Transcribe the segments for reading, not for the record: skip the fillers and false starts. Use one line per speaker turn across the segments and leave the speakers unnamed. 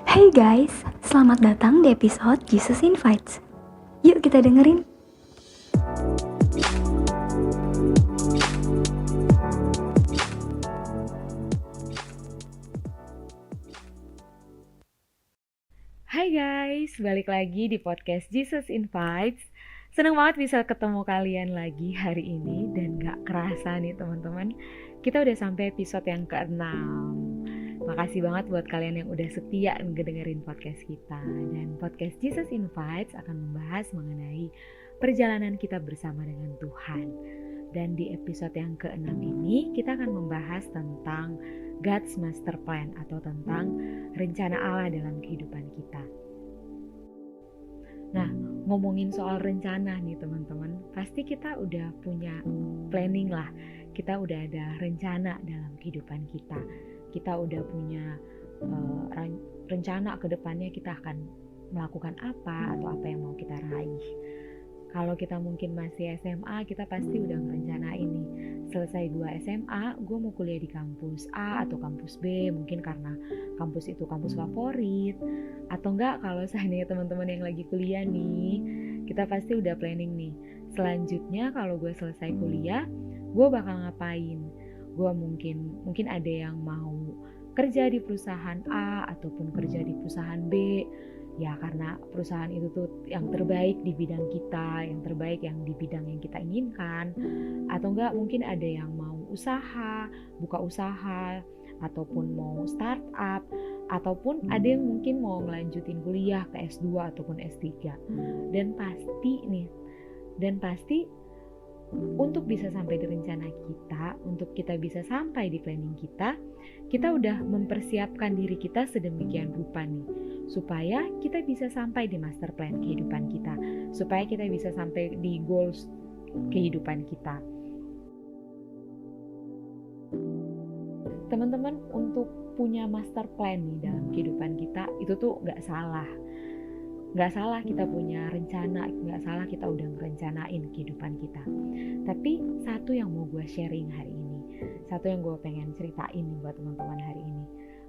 Hey guys, selamat datang di episode Jesus Invites. Yuk kita dengerin.
Hai guys, balik lagi di podcast Jesus Invites. Senang banget bisa ketemu kalian lagi hari ini. Dan gak kerasa nih teman-teman, kita udah sampai episode yang ke-6. Makasih banget buat kalian yang udah setia ngedengerin podcast kita. Dan podcast Jesus Invites akan membahas mengenai perjalanan kita bersama dengan Tuhan. Dan di episode yang ke-6 ini kita akan membahas tentang God's Master Plan atau tentang rencana Allah dalam kehidupan kita. Nah, ngomongin soal rencana nih teman-teman, pasti kita udah punya planning lah. Kita udah ada rencana dalam kehidupan kita. Kita udah punya rencana ke depannya kita akan melakukan apa atau apa yang mau kita raih. Kalau kita mungkin masih SMA, kita pasti udah ngerencanain nih, selesai gue SMA, gue mau kuliah di kampus A atau kampus B, mungkin karena kampus itu kampus favorit. Atau enggak kalau seandainya teman-teman yang lagi kuliah nih, kita pasti udah planning nih, selanjutnya kalau gue selesai kuliah, gue bakal ngapain. Gue mungkin ada yang mau kerja di perusahaan A ataupun kerja di perusahaan B. Ya karena perusahaan itu tuh yang terbaik di bidang kita, yang terbaik yang di bidang yang kita inginkan. Atau enggak mungkin ada yang mau usaha, buka usaha, ataupun mau startup, ataupun ada yang mungkin mau ngelanjutin kuliah ke S2 ataupun S3. Dan pasti untuk bisa sampai di rencana kita, untuk kita bisa sampai di planning kita udah mempersiapkan diri kita sedemikian rupa nih, supaya kita bisa sampai di master plan kehidupan kita, supaya kita bisa sampai di goals kehidupan kita. Teman-teman, untuk punya master plan nih dalam kehidupan kita, itu tuh gak salah kita punya rencana, gak salah kita udah merencanain kehidupan kita. Tapi satu yang mau gue sharing hari ini, satu yang gue pengen ceritain buat teman-teman hari ini,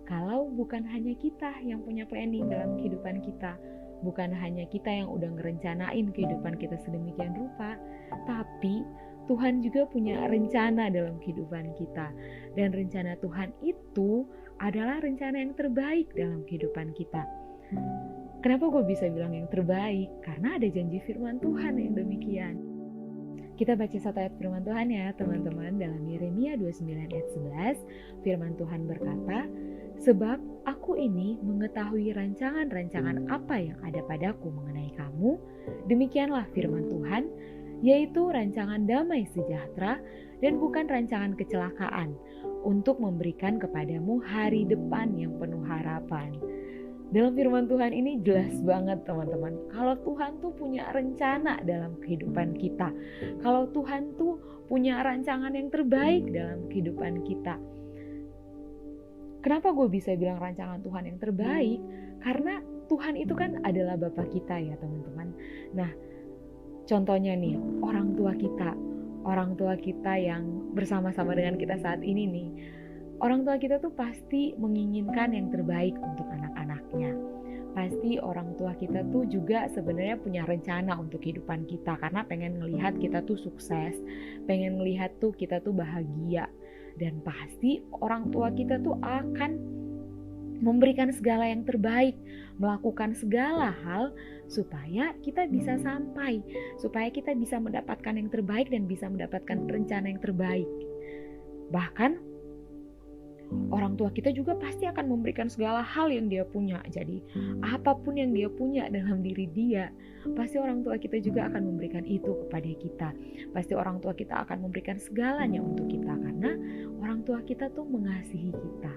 kalau bukan hanya kita yang punya planning dalam kehidupan kita, bukan hanya kita yang udah ngerencanain kehidupan kita sedemikian rupa, tapi Tuhan juga punya rencana dalam kehidupan kita. Dan rencana Tuhan itu adalah rencana yang terbaik dalam kehidupan kita. Kenapa gue bisa bilang yang terbaik? Karena ada janji firman Tuhan yang demikian. Kita baca satu ayat firman Tuhan ya teman-teman, dalam Yeremia 29 ayat 11, firman Tuhan berkata, "Sebab aku ini mengetahui rancangan-rancangan apa yang ada padaku mengenai kamu, demikianlah firman Tuhan, yaitu rancangan damai sejahtera dan bukan rancangan kecelakaan, untuk memberikan kepadamu hari depan yang penuh harapan." Dalam firman Tuhan ini jelas banget teman-teman, kalau Tuhan tuh punya rencana dalam kehidupan kita, kalau Tuhan tuh punya rancangan yang terbaik dalam kehidupan kita. Kenapa gue bisa bilang rancangan Tuhan yang terbaik? Karena Tuhan itu kan adalah Bapa kita ya teman-teman. Nah, contohnya nih, orang tua kita yang bersama-sama dengan kita saat ini nih, orang tua kita tuh pasti menginginkan yang terbaik untuk anak-anaknya. Pasti orang tua kita tuh juga sebenarnya punya rencana untuk kehidupan kita, karena pengen ngelihat kita tuh sukses, pengen ngelihat tuh kita tuh bahagia. Dan pasti orang tua kita tuh akan memberikan segala yang terbaik, melakukan segala hal supaya kita bisa sampai, supaya kita bisa mendapatkan yang terbaik dan bisa mendapatkan rencana yang terbaik. Bahkan orang tua kita juga pasti akan memberikan segala hal yang dia punya. Jadi apapun yang dia punya dalam diri dia, pasti orang tua kita juga akan memberikan itu kepada kita. Pasti orang tua kita akan memberikan segalanya untuk kita, karena orang tua kita tuh mengasihi kita.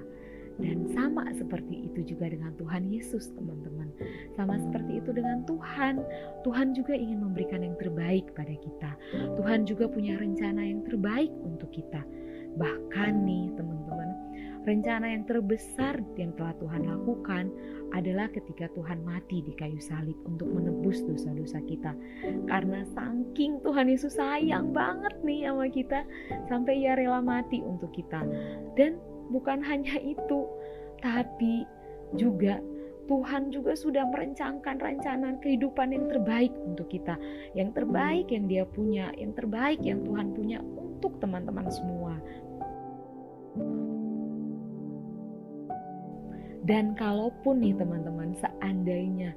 Dan sama seperti itu juga dengan Tuhan Yesus teman-teman. Sama seperti itu dengan Tuhan. Tuhan juga ingin memberikan yang terbaik pada kita. Tuhan juga punya rencana yang terbaik untuk kita. Bahkan nih teman-teman, rencana yang terbesar yang telah Tuhan lakukan adalah ketika Tuhan mati di kayu salib untuk menebus dosa-dosa kita. Karena saking Tuhan Yesus sayang banget nih sama kita, sampai Ia rela mati untuk kita. Dan bukan hanya itu, tapi juga Tuhan juga sudah merencanakan rencana kehidupan yang terbaik untuk kita, yang terbaik yang Dia punya, yang terbaik yang Tuhan punya untuk teman-teman semua. Dan kalaupun nih teman-teman, seandainya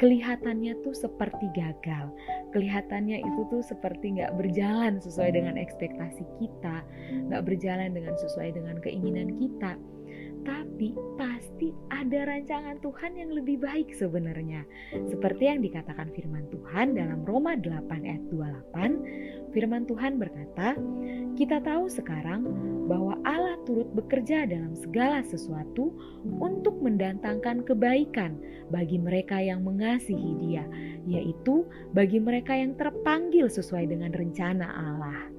kelihatannya tuh seperti gagal, kelihatannya itu tuh seperti gak berjalan sesuai dengan ekspektasi kita, gak berjalan sesuai dengan keinginan kita, tapi pasti ada rancangan Tuhan yang lebih baik sebenarnya. Seperti yang dikatakan firman Tuhan dalam Roma 8 ayat 28, firman Tuhan berkata, kita tahu sekarang bahwa Allah turut bekerja dalam segala sesuatu untuk mendatangkan kebaikan bagi mereka yang mengasihi Dia, yaitu bagi mereka yang terpanggil sesuai dengan rencana Allah.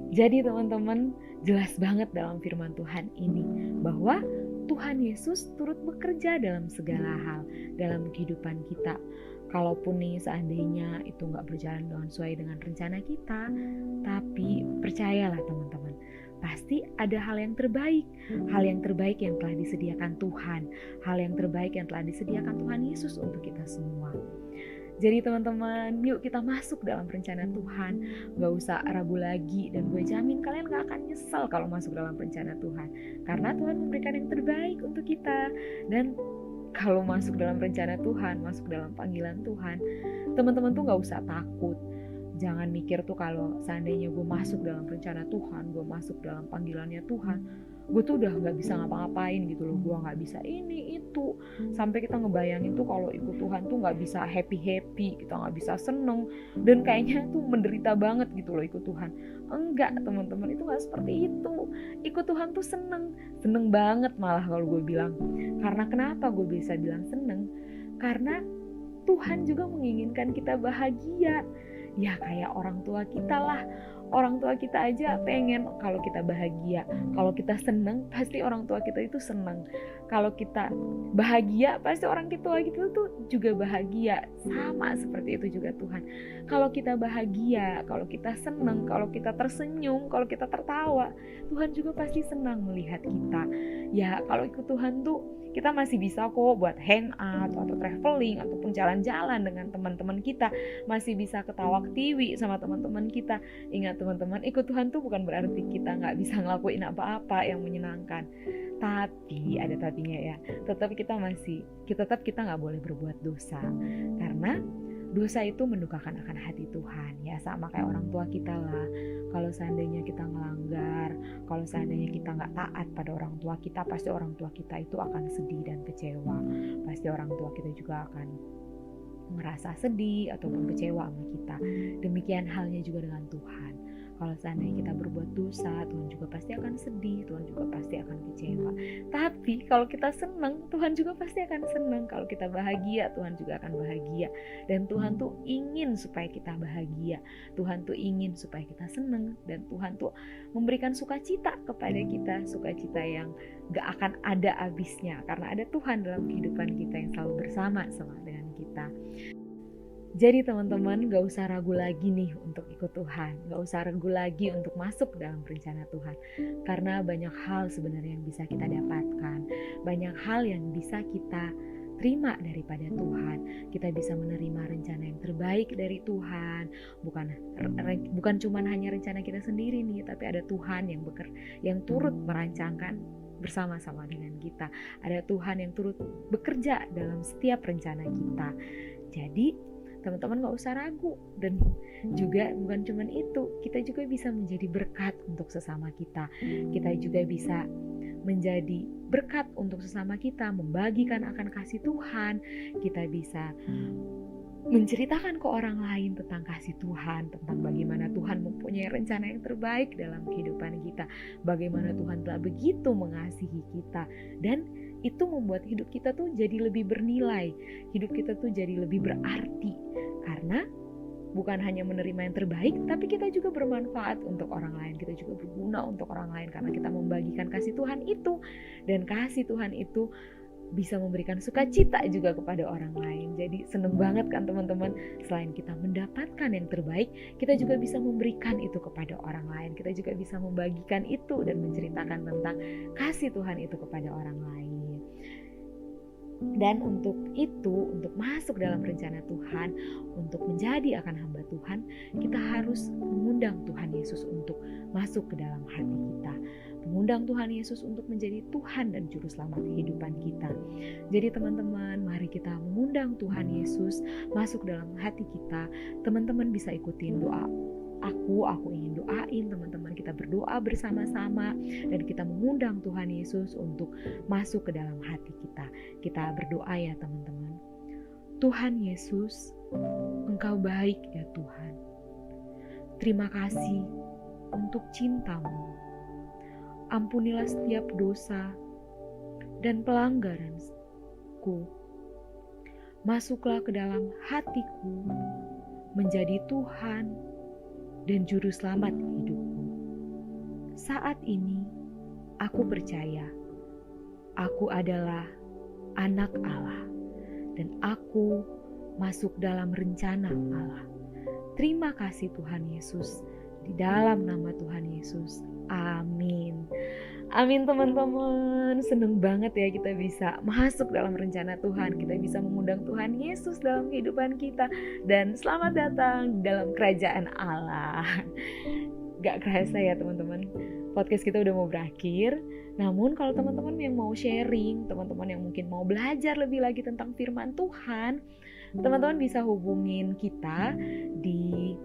Jadi teman-teman, jelas banget dalam firman Tuhan ini bahwa Tuhan Yesus turut bekerja dalam segala hal dalam kehidupan kita. Kalaupun nih seandainya itu gak berjalan sesuai dengan rencana kita, tapi percayalah teman-teman, pasti ada hal yang terbaik yang telah disediakan Tuhan, hal yang terbaik yang telah disediakan Tuhan Yesus untuk kita semua. Jadi teman-teman, yuk kita masuk dalam rencana Tuhan. Gak usah ragu lagi, dan gue jamin kalian gak akan nyesel kalau masuk dalam rencana Tuhan, karena Tuhan memberikan yang terbaik untuk kita. Dan kalau masuk dalam rencana Tuhan, masuk dalam panggilan Tuhan, teman-teman tuh gak usah takut. Jangan mikir tuh kalau seandainya gue masuk dalam rencana Tuhan, gue masuk dalam panggilannya Tuhan, gue tuh udah gak bisa ngapa-ngapain gitu loh, gue gak bisa ini itu. Sampai kita ngebayangin tuh kalau ikut Tuhan tuh gak bisa happy-happy, kita gak bisa seneng, dan kayaknya tuh menderita banget gitu loh ikut Tuhan. Enggak teman-teman, itu gak seperti itu. Ikut Tuhan tuh seneng banget malah kalau gue bilang. Karena kenapa gue bisa bilang seneng? Karena Tuhan juga menginginkan kita bahagia. Ya kayak orang tua kita lah. Orang tua kita aja pengen kalau kita bahagia. Kalau kita seneng, pasti orang tua kita itu seneng. Kalau kita bahagia, pasti orang tua kita tuh juga bahagia. Sama seperti itu juga Tuhan. Kalau kita bahagia, kalau kita seneng, kalau kita tersenyum, kalau kita tertawa, Tuhan juga pasti senang melihat kita. Ya kalau ikut Tuhan tuh kita masih bisa kok buat hangout atau traveling ataupun jalan-jalan dengan teman-teman kita, masih bisa ketawa ketiwi sama teman-teman kita. Ingat teman-teman, ikut Tuhan tuh bukan berarti kita nggak bisa ngelakuin apa-apa yang menyenangkan, tapi ada tapinya ya. Tetap kita nggak boleh berbuat dosa, karena dosa itu mendukakan akan hati Tuhan. Ya sama kayak orang tua kita lah. Kalau seandainya kita ngelanggar, kalau seandainya kita nggak taat pada orang tua kita, pasti orang tua kita itu akan sedih dan kecewa. Pasti orang tua kita juga akan merasa sedih ataupun kecewa sama kita. Demikian halnya juga dengan Tuhan. Kalau seandainya kita berbuat dosa, Tuhan juga pasti akan sedih, Tuhan juga pasti akan kecewa. Tapi kalau kita senang, Tuhan juga pasti akan senang. Kalau kita bahagia, Tuhan juga akan bahagia. Dan Tuhan tuh ingin supaya kita bahagia. Tuhan tuh ingin supaya kita senang. Dan Tuhan tuh memberikan sukacita kepada kita, sukacita yang gak akan ada habisnya. Karena ada Tuhan dalam kehidupan kita yang selalu bersama dengan kita. Jadi teman-teman, gak usah ragu lagi nih untuk ikut Tuhan. Gak usah ragu lagi untuk masuk dalam rencana Tuhan. Karena banyak hal sebenarnya yang bisa kita dapatkan. Banyak hal yang bisa kita terima daripada Tuhan. Kita bisa menerima rencana yang terbaik dari Tuhan. Bukan cuma hanya rencana kita sendiri nih, tapi ada Tuhan yang turut merancangkan bersama-sama dengan kita. Ada Tuhan yang turut bekerja dalam setiap rencana kita. Jadi teman-teman gak usah ragu. Dan juga bukan cuma itu, kita juga bisa menjadi berkat untuk sesama kita. Kita juga bisa menjadi berkat untuk sesama kita, membagikan akan kasih Tuhan. Kita bisa menceritakan ke orang lain tentang kasih Tuhan, tentang bagaimana Tuhan mempunyai rencana yang terbaik dalam kehidupan kita, bagaimana Tuhan telah begitu mengasihi kita. Dan itu membuat hidup kita tuh jadi lebih bernilai, hidup kita tuh jadi lebih berarti, karena bukan hanya menerima yang terbaik, tapi kita juga bermanfaat untuk orang lain, kita juga berguna untuk orang lain, karena kita membagikan kasih Tuhan itu. Dan kasih Tuhan itu bisa memberikan sukacita juga kepada orang lain. Jadi seneng banget kan teman-teman, selain kita mendapatkan yang terbaik, kita juga bisa memberikan itu kepada orang lain. Kita juga bisa membagikan itu dan menceritakan tentang kasih Tuhan itu kepada orang lain. Dan untuk itu, untuk masuk dalam rencana Tuhan, untuk menjadi akan hamba Tuhan, kita harus mengundang Tuhan Yesus untuk masuk ke dalam hati kita. Mengundang Tuhan Yesus untuk menjadi Tuhan dan Juru Selamat kehidupan kita. Jadi teman-teman, mari kita mengundang Tuhan Yesus masuk dalam hati kita. Teman-teman bisa ikutin doa aku ingin doain, teman-teman kita berdoa bersama-sama dan kita mengundang Tuhan Yesus untuk masuk ke dalam hati kita. Kita berdoa ya teman-teman. Tuhan Yesus, Engkau baik ya Tuhan. Terima kasih untuk cinta-Mu. Ampunilah setiap dosa dan pelanggaranku. Masuklah ke dalam hatiku, menjadi Tuhan dan Juru Selamat hidupku. Saat ini, aku percaya aku adalah anak Allah dan aku masuk dalam rencana Allah. Terima kasih Tuhan Yesus, di dalam nama Tuhan Yesus. Amin. Amin teman-teman. Seneng banget ya kita bisa masuk dalam rencana Tuhan. Kita bisa mengundang Tuhan Yesus dalam kehidupan kita. Dan selamat datang dalam kerajaan Allah. Gak kerasa ya teman-teman, podcast kita udah mau berakhir. Namun kalau teman-teman yang mau sharing, teman-teman yang mungkin mau belajar lebih lagi tentang firman Tuhan, teman-teman bisa hubungin kita di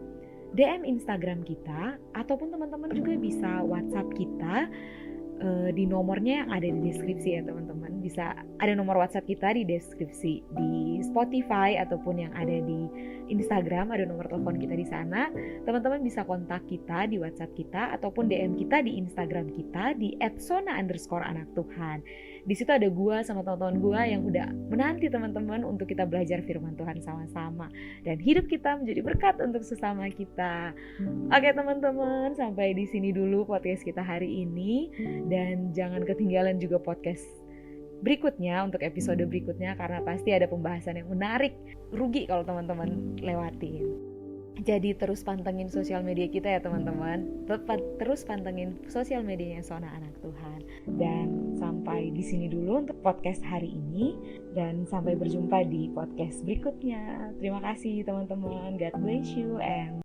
DM Instagram kita, ataupun teman-teman juga bisa WhatsApp kita di nomornya yang ada di deskripsi ya teman-teman. Bisa ada nomor WhatsApp kita di deskripsi di Spotify ataupun yang ada di Instagram, ada nomor telepon kita di sana. Teman-teman bisa kontak kita di WhatsApp kita ataupun DM kita di Instagram kita di @sona_anak_Tuhan. Di situ ada gua sama teman-teman gua yang udah menanti teman-teman untuk kita belajar firman Tuhan sama-sama dan hidup kita menjadi berkat untuk sesama kita. Oke teman-teman, sampai di sini dulu podcast kita hari ini dan jangan ketinggalan juga podcast berikutnya untuk episode berikutnya karena pasti ada pembahasan yang menarik. Rugi kalau teman-teman lewatin. Jadi terus pantengin sosial media kita ya teman-teman. Terus pantengin sosial medianya Sona Anak Tuhan. Dan sampai di sini dulu untuk podcast hari ini. Dan sampai berjumpa di podcast berikutnya. Terima kasih teman-teman. God bless you and